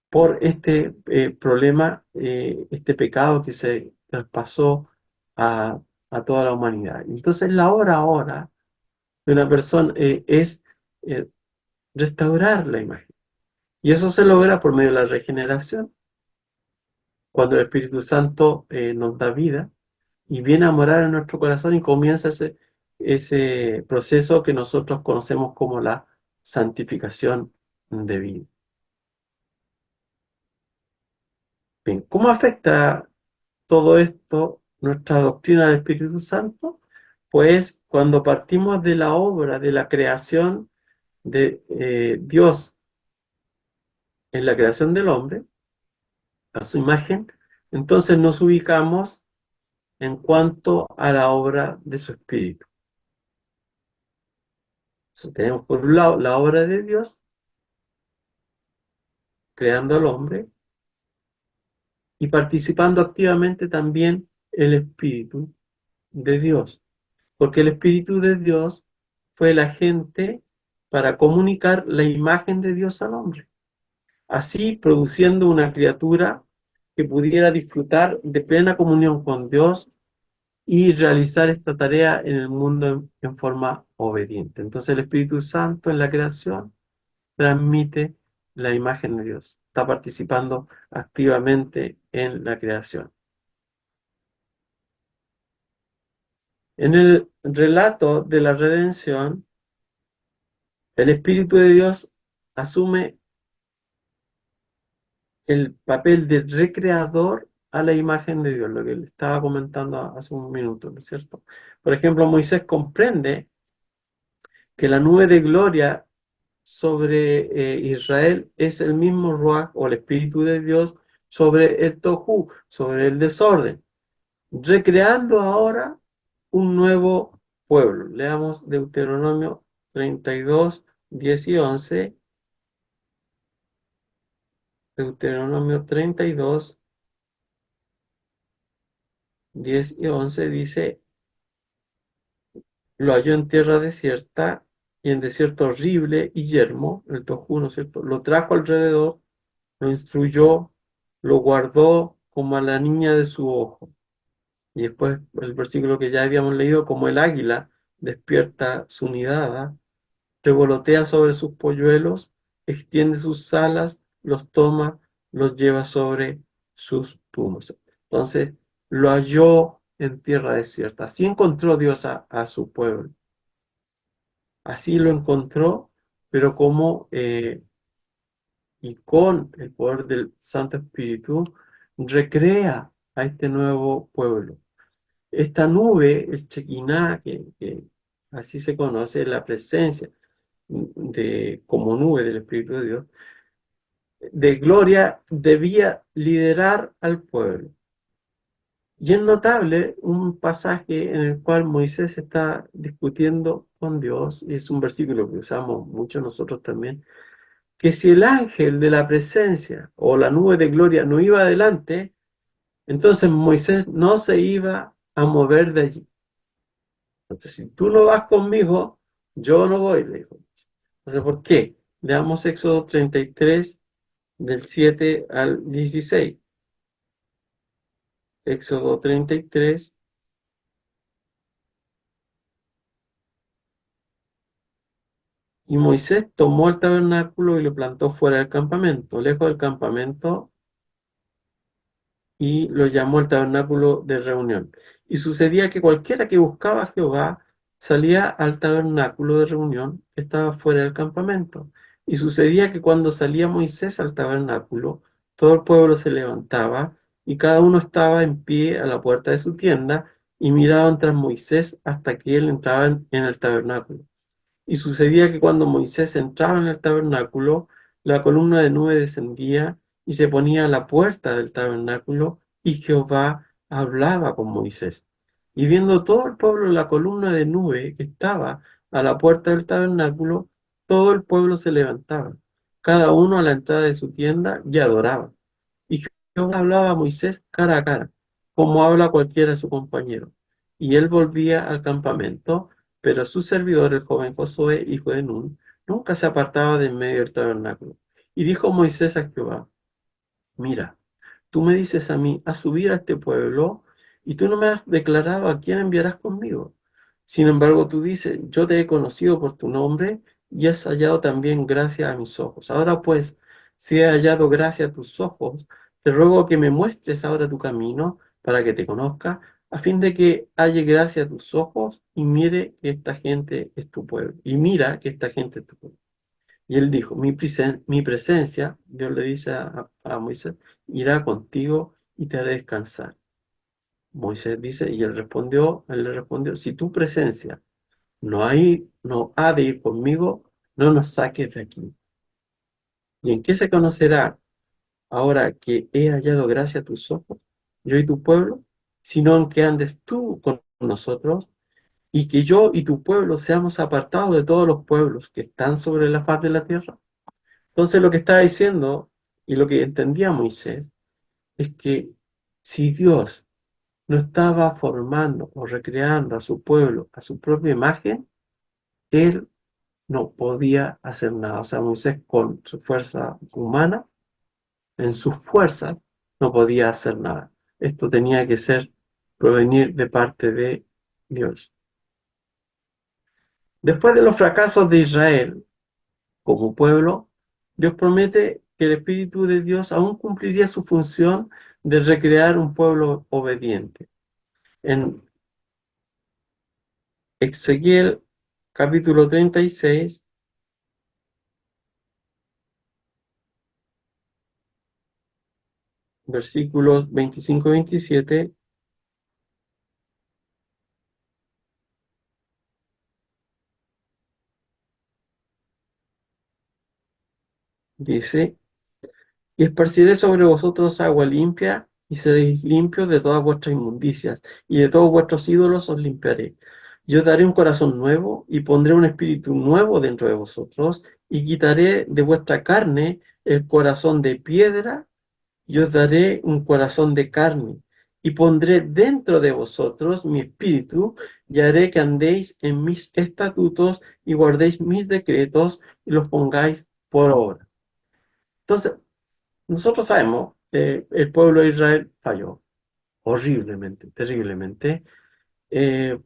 por este problema, este pecado que se traspasó a, a toda la humanidad. Entonces la obra ahora de una persona es eh, restaurar la imagen. Y eso se logra por medio de la regeneración. cuando el Espíritu Santo nos da vida y viene a morar en nuestro corazón y comienza ese proceso que nosotros conocemos como la santificación de vida. Bien, ¿cómo afecta todo esto nuestra doctrina del Espíritu Santo? Pues cuando partimos de la obra, de la creación de Dios en la creación del hombre, a su imagen, entonces nos ubicamos en cuanto a la obra de su Espíritu. Entonces, tenemos por un lado la obra de Dios, creando al hombre, y participando activamente también el Espíritu de Dios, porque el Espíritu de Dios fue el agente para comunicar la imagen de Dios al hombre, así produciendo una criatura que pudiera disfrutar de plena comunión con Dios y realizar esta tarea en el mundo en forma obediente. Entonces el Espíritu Santo en la creación transmite la imagen de Dios, está participando activamente en la creación. En el relato de la redención, el Espíritu de Dios asume el papel de recreador a la imagen de Dios, lo que le estaba comentando hace un minuto, ¿no es cierto? Por ejemplo, Moisés comprende que la nube de gloria sobre Israel es el mismo Ruach o el Espíritu de Dios sobre el Tohu, sobre el desorden, recreando ahora un nuevo pueblo. Leamos Deuteronomio 32, 10 y 11. Deuteronomio 32, 10 y 11 dice: lo halló en tierra desierta y en desierto horrible y yermo, el Tohu, ¿no es cierto? Lo trajo alrededor, lo instruyó, lo guardó como a la niña de su ojo. Y después el versículo que ya habíamos leído: como el águila despierta su nidada, revolotea sobre sus polluelos, extiende sus alas, los toma, los lleva sobre sus plumas. Entonces, lo halló en tierra desierta. Así encontró Dios a su pueblo. Así lo encontró, pero como y con el poder del Santo Espíritu, recrea a este nuevo pueblo. Esta nube, el Shekinah, que así se conoce, la presencia como nube del Espíritu de Dios, de gloria, debía liderar al pueblo. Y es notable un pasaje en el cual Moisés está discutiendo con Dios, y es un versículo que usamos mucho nosotros también, que si el ángel de la presencia o la nube de gloria no iba adelante, entonces Moisés no se iba a mover de allí. Entonces, si tú no vas conmigo, yo no voy, le dijo. Entonces, ¿por qué? Leamos Éxodo 33, del 7 al 16. Éxodo 33. Y Moisés tomó el tabernáculo y lo plantó fuera del campamento, lejos del campamento, y lo llamó el tabernáculo de reunión. Y sucedía que cualquiera que buscaba a Jehová salía al tabernáculo de reunión que estaba fuera del campamento. Y sucedía que cuando salía Moisés al tabernáculo, todo el pueblo se levantaba y cada uno estaba en pie a la puerta de su tienda y miraban tras Moisés hasta que él entraba en el tabernáculo. Y sucedía que cuando Moisés entraba en el tabernáculo, la columna de nube descendía y se ponía a la puerta del tabernáculo, y Jehová hablaba con Moisés. Y viendo todo el pueblo la columna de nube que estaba a la puerta del tabernáculo, todo el pueblo se levantaba, cada uno a la entrada de su tienda, y adoraba. Y Jehová hablaba a Moisés cara a cara, como habla cualquiera de su compañero. Y él volvía al campamento, pero su servidor, el joven Josué, hijo de Nun, nunca se apartaba de en medio del tabernáculo. Y dijo Moisés a Jehová: mira, tú me dices a mí a subir a este pueblo, y tú no me has declarado a quién enviarás conmigo. Sin embargo, tú dices: yo te he conocido por tu nombre, y has hallado también gracia a mis ojos. Ahora pues, si he hallado gracia a tus ojos, te ruego que me muestres ahora tu camino para que te conozca, a fin de que halle gracia a tus ojos y mire que esta gente es tu pueblo. Y mira que esta gente es tu pueblo. Y él dijo, mi presencia, Dios le dice a Moisés, irá contigo y te haré descansar. Moisés dice, y él le respondió, si tu presencia no ha de ir conmigo, no nos saques de aquí. ¿Y en qué se conocerá ahora que he hallado gracia a tus ojos, yo y tu pueblo, sino en que andes tú con nosotros y que yo y tu pueblo seamos apartados de todos los pueblos que están sobre la faz de la tierra? Entonces lo que estaba diciendo y lo que entendía Moisés es que si Dios no estaba formando o recreando a su pueblo a su propia imagen, él no podía hacer nada. O sea, Moisés con su fuerza humana, en sus fuerzas, no podía hacer nada. Esto tenía que provenir de parte de Dios. Después de los fracasos de Israel como pueblo, Dios promete que el Espíritu de Dios aún cumpliría su función de recrear un pueblo obediente. En Ezequiel capítulo 36, versículos 25 y 27, dice, y esparciré sobre vosotros agua limpia, y seréis limpios de todas vuestras inmundicias, y de todos vuestros ídolos os limpiaré. Yo daré un corazón nuevo, y pondré un espíritu nuevo dentro de vosotros, y quitaré de vuestra carne el corazón de piedra, y os daré un corazón de carne, y pondré dentro de vosotros mi espíritu, y haré que andéis en mis estatutos, y guardéis mis decretos, y los pongáis por obra. Entonces, nosotros sabemos que el pueblo de Israel falló horriblemente, terriblemente, eh,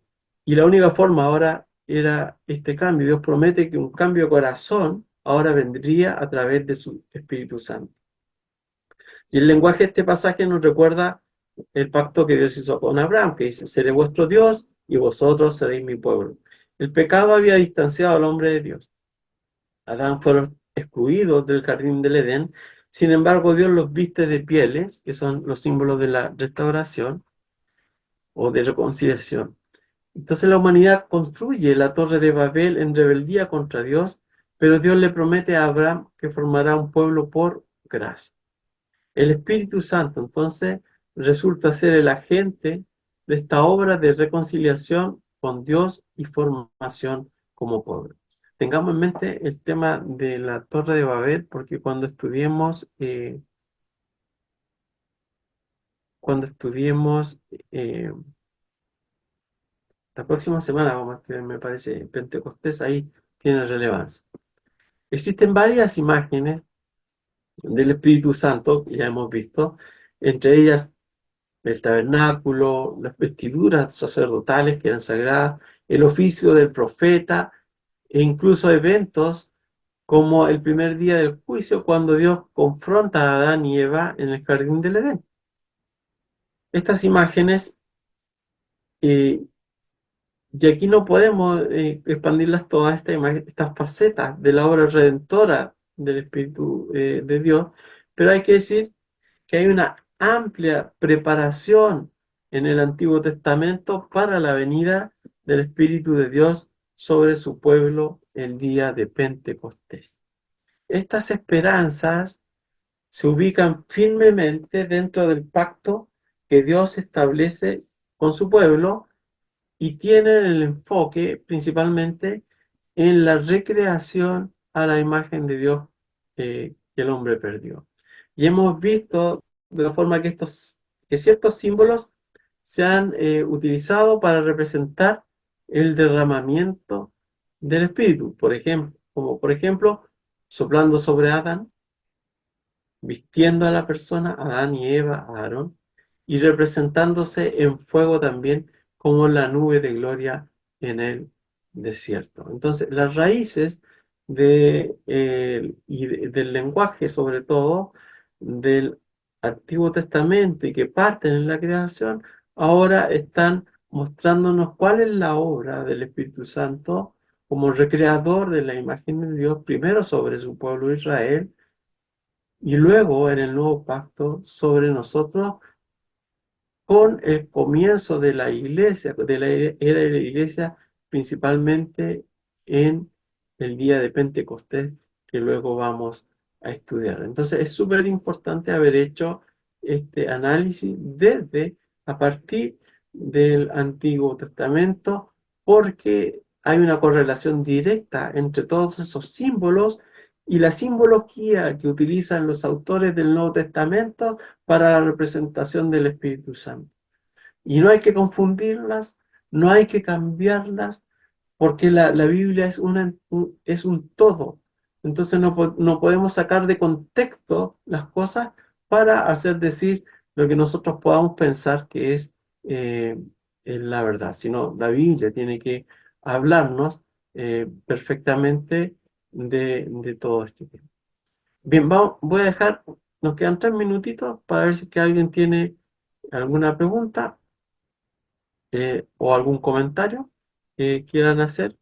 y la única forma ahora era este cambio. Dios promete que un cambio de corazón ahora vendría a través de su Espíritu Santo. Y el lenguaje de este pasaje nos recuerda el pacto que Dios hizo con Abraham, que dice, seré vuestro Dios y vosotros seréis mi pueblo. El pecado había distanciado al hombre de Dios. Adán fueron excluidos del jardín del Edén. Sin embargo, Dios los viste de pieles, que son los símbolos de la restauración o de reconciliación. Entonces la humanidad construye la torre de Babel en rebeldía contra Dios, pero Dios le promete a Abraham que formará un pueblo por gracia. El Espíritu Santo entonces resulta ser el agente de esta obra de reconciliación con Dios y formación como pueblo. Tengamos en mente el tema de la Torre de Babel, porque cuando estudiemos eh, la próxima semana, vamos a estudiar, me parece, Pentecostés, ahí tiene relevancia. Existen varias imágenes del Espíritu Santo, que ya hemos visto, entre ellas el tabernáculo, las vestiduras sacerdotales que eran sagradas, el oficio del profeta e incluso eventos como el primer día del juicio cuando Dios confronta a Adán y Eva en el jardín del Edén. Estas imágenes, eh, y aquí no podemos expandirlas todas, estas facetas de la obra redentora del Espíritu de Dios, pero hay que decir que hay una amplia preparación en el Antiguo Testamento para la venida del Espíritu de Dios sobre su pueblo el día de Pentecostés. Estas esperanzas se ubican firmemente dentro del pacto que Dios establece con su pueblo y tienen el enfoque principalmente en la recreación a la imagen de Dios que el hombre perdió. Y hemos visto de la forma que ciertos símbolos se han utilizado para representar el derramamiento del Espíritu, por ejemplo, como por ejemplo, soplando sobre Adán, vistiendo a la persona, Adán y Eva, Aarón, y representándose en fuego también como la nube de gloria en el desierto. Entonces, las raíces del lenguaje, sobre todo, del Antiguo Testamento y que parten en la creación, ahora están mostrándonos cuál es la obra del Espíritu Santo como recreador de la imagen de Dios, primero sobre su pueblo Israel y luego en el nuevo pacto sobre nosotros con el comienzo de la iglesia, de la era de la iglesia, principalmente en el día de Pentecostés, que luego vamos a estudiar. Entonces es súper importante haber hecho este análisis desde a partir del Antiguo Testamento, porque hay una correlación directa entre todos esos símbolos y la simbología que utilizan los autores del Nuevo Testamento para la representación del Espíritu Santo. Y no hay que confundirlas, no hay que cambiarlas, porque la Biblia es un todo. Entonces no podemos sacar de contexto las cosas para hacer decir lo que nosotros podamos pensar que eh, es la verdad, sino la Biblia tiene que hablarnos perfectamente de todo esto. Bien, voy a dejar, nos quedan 3 minutitos para ver si es que alguien tiene alguna pregunta o algún comentario que quieran hacer.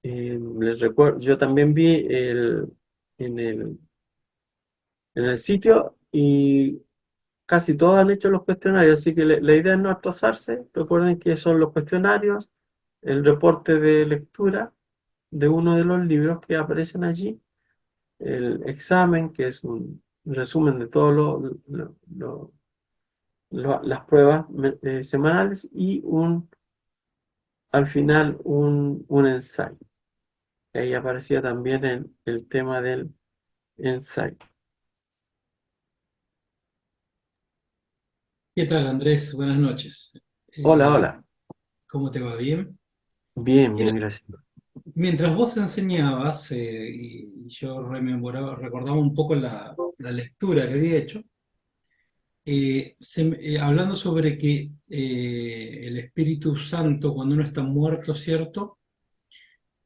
Les recuerdo, yo también vi en el, en el sitio y casi todos han hecho los cuestionarios, así que la idea es no atrasarse. Recuerden que son los cuestionarios, el reporte de lectura de uno de los libros que aparecen allí, el examen, que es un resumen de todas las pruebas semanales y al final un ensayo. Ahí aparecía también el tema del ensayo. ¿Qué tal, Andrés? Buenas noches. Hola, Eh, hola. ¿Cómo te va? ¿Bien? Bien, Mira, bien, gracias. mientras vos enseñabas y yo recordaba un poco la lectura que había hecho, hablando sobre que el Espíritu Santo, cuando uno está muerto, ¿cierto?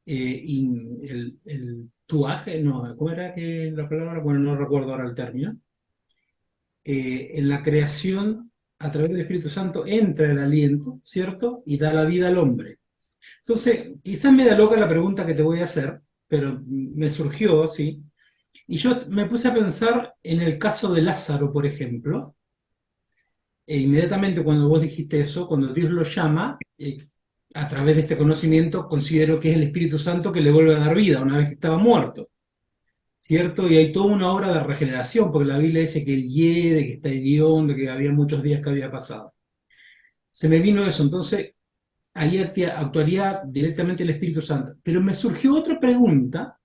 Y el tuaje, no, ¿cómo era que la palabra? Bueno, no recuerdo ahora el término. En la creación, a través del Espíritu Santo, entra el aliento, ¿cierto? Y da la vida al hombre. Entonces, quizás me da loca la pregunta que te voy a hacer, pero me surgió, ¿sí? Y yo me puse a pensar en el caso de Lázaro, por ejemplo, e inmediatamente cuando vos dijiste eso, cuando Dios lo llama, a través de este conocimiento, considero que es el Espíritu Santo que le vuelve a dar vida una vez que estaba muerto, ¿cierto? Y hay toda una obra de regeneración, porque la Biblia dice que él hiere, que está hediondo, que había muchos días que había pasado. Se me vino eso, entonces ahí actuaría directamente el Espíritu Santo. Pero me surgió otra pregunta,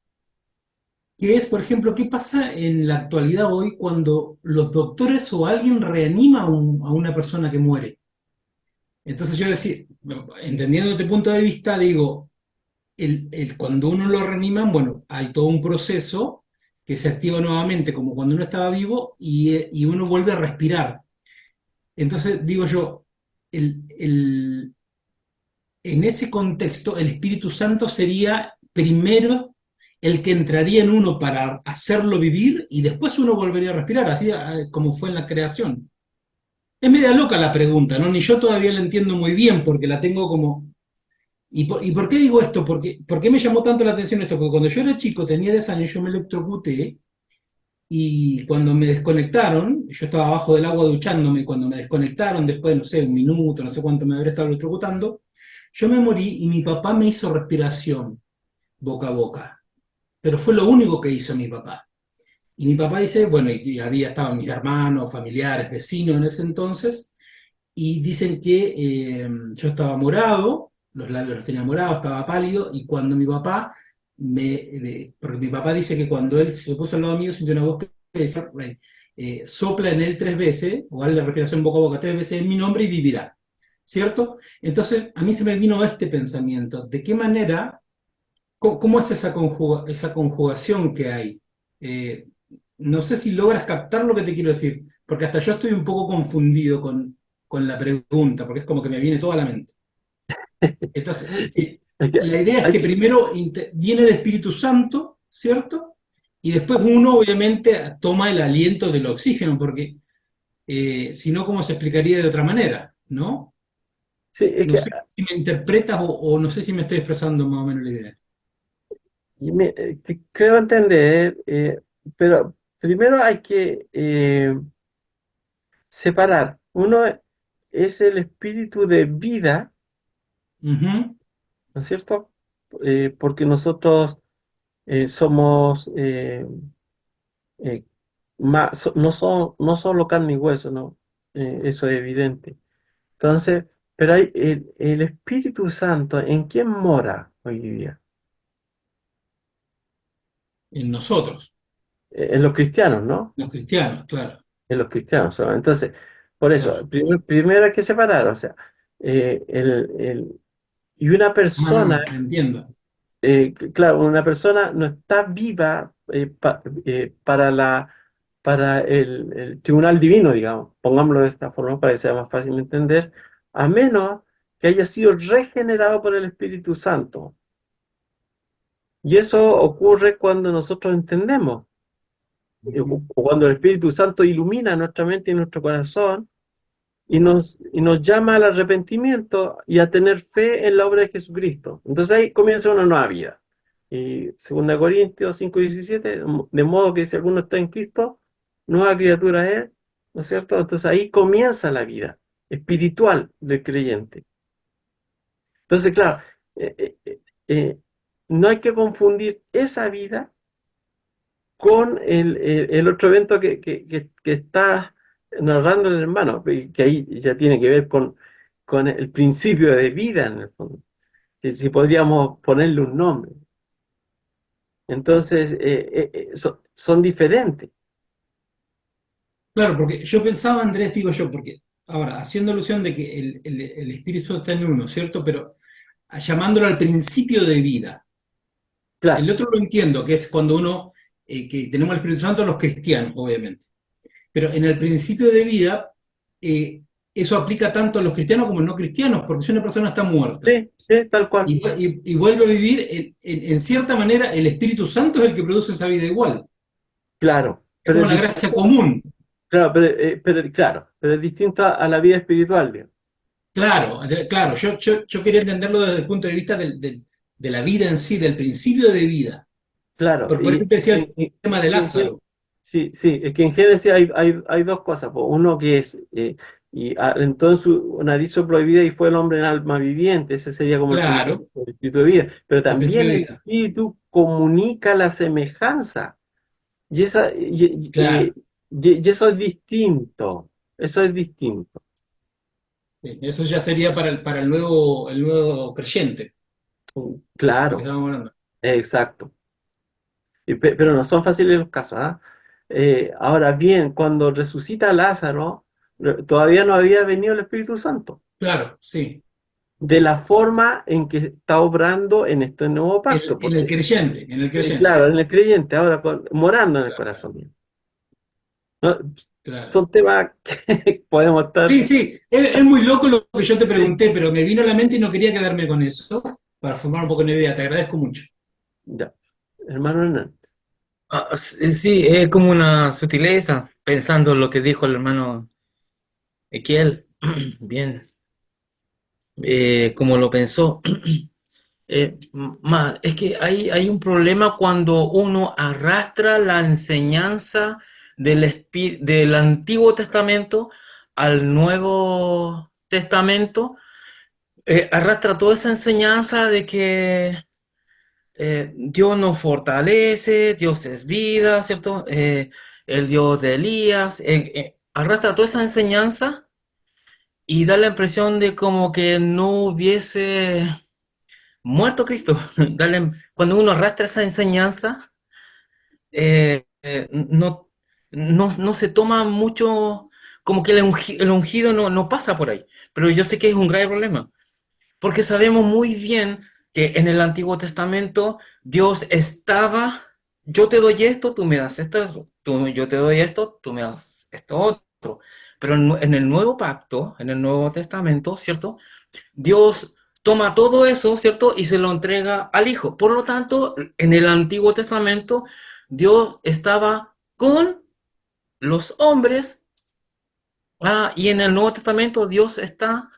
que es, por ejemplo, ¿qué pasa en la actualidad hoy cuando los doctores o alguien reanima a una persona que muere? Entonces yo decía, entendiendo este punto de vista, digo, cuando uno lo reaniman, bueno, hay todo un proceso que se activa nuevamente, como cuando uno estaba vivo, y uno vuelve a respirar. Entonces digo yo, en ese contexto, el Espíritu Santo sería primero el que entraría en uno para hacerlo vivir y después uno volvería a respirar, así como fue en la creación. Es media loca la pregunta, ¿no? Ni yo todavía la entiendo muy bien porque la tengo como... ¿Y por qué digo esto? ¿Por qué me llamó tanto la atención esto? Porque cuando yo era chico, tenía 10 años, yo me electrocuté y cuando me desconectaron, yo estaba abajo del agua duchándome, cuando me desconectaron, después, no sé, un minuto, no sé cuánto me habré estado electrocutando, yo me morí y mi papá me hizo respiración boca a boca. Pero fue lo único que hizo mi papá. Y mi papá dice, bueno, y había, estaban mis hermanos, familiares, vecinos en ese entonces, y dicen que yo estaba morado, los labios los tenía morados, estaba pálido, y cuando mi papá porque mi papá dice que cuando él se puso al lado mío, sintió una voz que decía, sopla en él 3 veces, o dale la respiración boca a boca 3 veces en mi nombre y vivirá. ¿Cierto? Entonces, a mí se me vino este pensamiento, ¿de qué manera, cómo es esa conjugación que hay? Eh, no sé si logras captar lo que te quiero decir, porque hasta yo estoy un poco confundido con la pregunta, porque es como que me viene toda a la mente. Entonces, Es que la idea es hay que que, primero viene el Espíritu Santo, ¿cierto? y después uno obviamente toma el aliento del oxígeno, porque si no, ¿cómo se explicaría de otra manera? ¿No? Sí, es No que sé si me interpretas o no sé si me estoy expresando más o menos la idea. que creo entender, pero primero hay que separar. Uno es el espíritu de vida, Ujú. ¿no es cierto? Porque nosotros somos eh, no solo carne y hueso, ¿no? Eso es evidente. Entonces, pero hay el Espíritu Santo, ¿en quién mora hoy día? En nosotros, En los cristianos, ¿no? los cristianos, claro, En los cristianos. Entonces, por claro. eso, primero hay que separar, o sea, y una Ah, persona, no, entiendo. claro, una persona no está viva para el tribunal divino, digamos, pongámoslo de esta forma para que sea más fácil de entender, a menos que haya sido regenerado por el Espíritu Santo. Y eso ocurre cuando nosotros entendemos, o Ujú. cuando el Espíritu Santo ilumina nuestra mente y nuestro corazón y nos llama al arrepentimiento y a tener fe en la obra de Jesucristo. Entonces ahí comienza una nueva vida. Y 2 Corintios 5:17, de modo que si alguno está en Cristo, nueva criatura es, ¿no es cierto? Entonces ahí comienza la vida espiritual del creyente. Entonces, claro, eh, eh, eh, eh, no hay que confundir esa vida con el otro evento que está narrando el hermano, que ahí ya tiene que ver con el principio de vida en el fondo, que si podríamos ponerle un nombre. Entonces, son diferentes. Claro, porque yo pensaba, Andrés, digo yo, porque ahora, haciendo alusión de que el Espíritu está en uno, ¿cierto? Pero llamándolo al principio de vida. El Claro, otro lo entiendo, que es cuando uno, que tenemos el Espíritu Santo los cristianos, obviamente. Pero en el principio de vida, eh, eso aplica tanto a los cristianos como a los no cristianos, porque si una persona está muerta sí, sí, tal cual, y vuelve a vivir, en cierta manera, el Espíritu Santo es el que produce esa vida igual. claro, Es pero como es la gracia distinto, común. claro, claro, pero es distinto a la vida espiritual, digamos. Claro, claro, yo quería entenderlo desde el punto de vista de la vida en sí, del principio de vida. Claro, Por eso te decía el tema de sí, Lázaro. sí, sí, es que en Génesis hay dos cosas, po. Uno que es, alentó en su nariz prohibida y fue el hombre en alma viviente, ese sería como el primer Claro, el espíritu de vida, pero el principio también de el vida. espíritu comunica la semejanza, y, esa, Claro, y eso es distinto, eso es distinto, sí, eso ya sería para el nuevo creyente, lo que claro, estábamos hablando. exacto. Pero no son fáciles los casos, ¿ah? Ahora bien, cuando resucita Lázaro, todavía no había venido el Espíritu Santo, Claro, sí, de la forma en que está obrando en este nuevo pacto, en el porque, creyente, en el creyente. claro, en el creyente, ahora morando en el Claro, corazón mío. ¿No? claro. Son temas que podemos estar. Sí, sí, es muy loco lo que yo te Sí, pregunté, pero me vino a la mente y no quería quedarme con eso para formar un poco una idea. Te agradezco mucho. ya. Hermano Hernán. Sí, es como una sutileza, pensando en lo que dijo el hermano Equiel, bien, como lo pensó. Es que hay un problema cuando uno arrastra la enseñanza del Antiguo Testamento al Nuevo Testamento, arrastra toda esa enseñanza de que Dios nos fortalece, Dios es vida, ¿cierto? El Dios de Elías, arrastra toda esa enseñanza y da la impresión de como que no hubiese muerto Cristo. Cuando uno arrastra esa enseñanza, no se toma mucho, como que el ungido no pasa por ahí. Pero yo sé que es un grave problema. Porque sabemos muy bien que en el Antiguo Testamento Dios estaba, yo te doy esto, tú me das esto, yo te doy esto, tú me das esto otro. Pero en el Nuevo Pacto, en el Nuevo Testamento, ¿cierto? Dios toma todo eso, ¿cierto? Y se lo entrega al Hijo. Por lo tanto, en el Antiguo Testamento, Dios estaba con los hombres, y en el Nuevo Testamento Dios está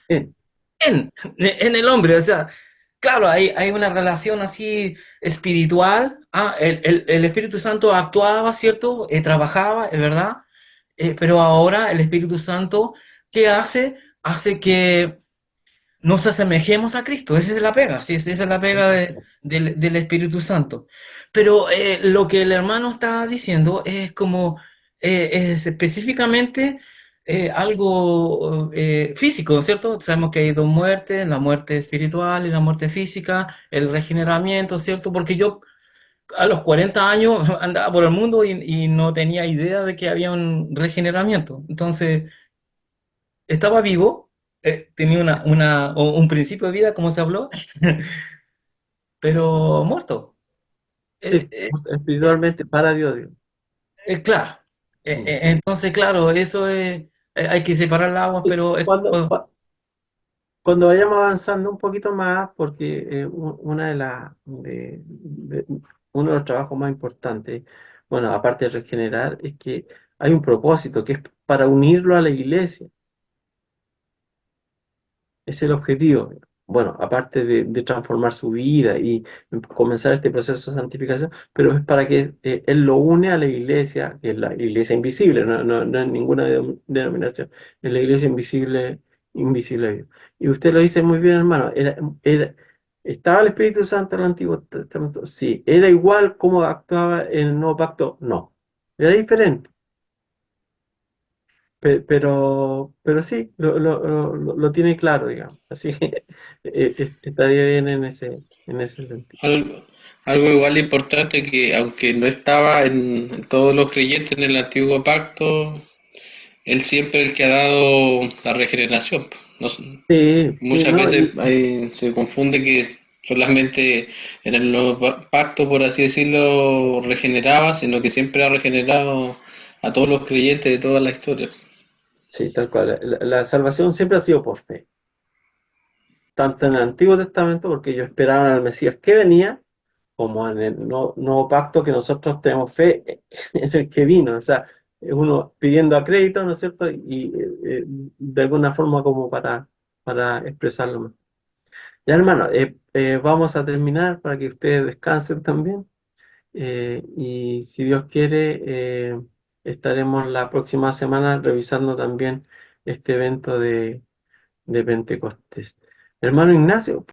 Bien. en el hombre. O sea, claro, hay una relación así espiritual. El Espíritu Santo actuaba, ¿cierto? Trabajaba, es verdad. Pero ahora el Espíritu Santo, ¿qué hace? Hace que nos asemejemos a Cristo. Esa es la pega, sí, esa es la pega del Espíritu Santo. Pero lo que el hermano está diciendo es como, es específicamente algo físico, ¿cierto? Sabemos que hay dos muertes, la muerte espiritual y la muerte física, el regeneramiento, ¿cierto? Porque yo a los 40 años andaba por el mundo y no tenía idea de que había un regeneramiento. Entonces, estaba vivo, tenía un principio de vida, como se habló, pero muerto. Eh, Sí, eh, eh, espiritualmente para Dios, Dios. claro. Mm. Entonces, claro, eso es, hay que separar las aguas, Y pero cuando vayamos avanzando un poquito más, porque una uno de los trabajos más importantes, bueno, aparte de regenerar, es que hay un propósito que es para unirlo a la iglesia. Es el objetivo. Bueno, aparte de transformar su vida y comenzar este proceso de santificación, pero es para que Él lo une a la iglesia, que es la iglesia invisible, no es ninguna denominación, es la iglesia invisible, invisible a Dios. Y usted lo dice muy bien, hermano. ¿Estaba el Espíritu Santo en el Antiguo Testamento? Sí. ¿Era igual como actuaba en el Nuevo Pacto? No. Era diferente. Pero sí, lo tiene claro, digamos. Así que estaría bien en ese sentido. Algo, algo igual importante que aunque no estaba en todos los creyentes en el antiguo pacto, él siempre es el que ha dado la regeneración. No Sí, sí, muchas no, veces se confunde que solamente en el nuevo pacto, por así decirlo, regeneraba, sino que siempre ha regenerado a todos los creyentes de toda la historia. sí, tal cual. La salvación siempre ha sido por fe. Tanto en el Antiguo Testamento, porque ellos esperaban al Mesías que venía, como en el nuevo pacto que nosotros tenemos fe en el que vino. O sea, es uno pidiendo a crédito, ¿no es cierto? Y de alguna forma como para expresarlo más. Ya, hermano, vamos a terminar para que ustedes descansen también. Y si Dios quiere, estaremos la próxima semana revisando también este evento de Pentecostés. Hermano Ignacio,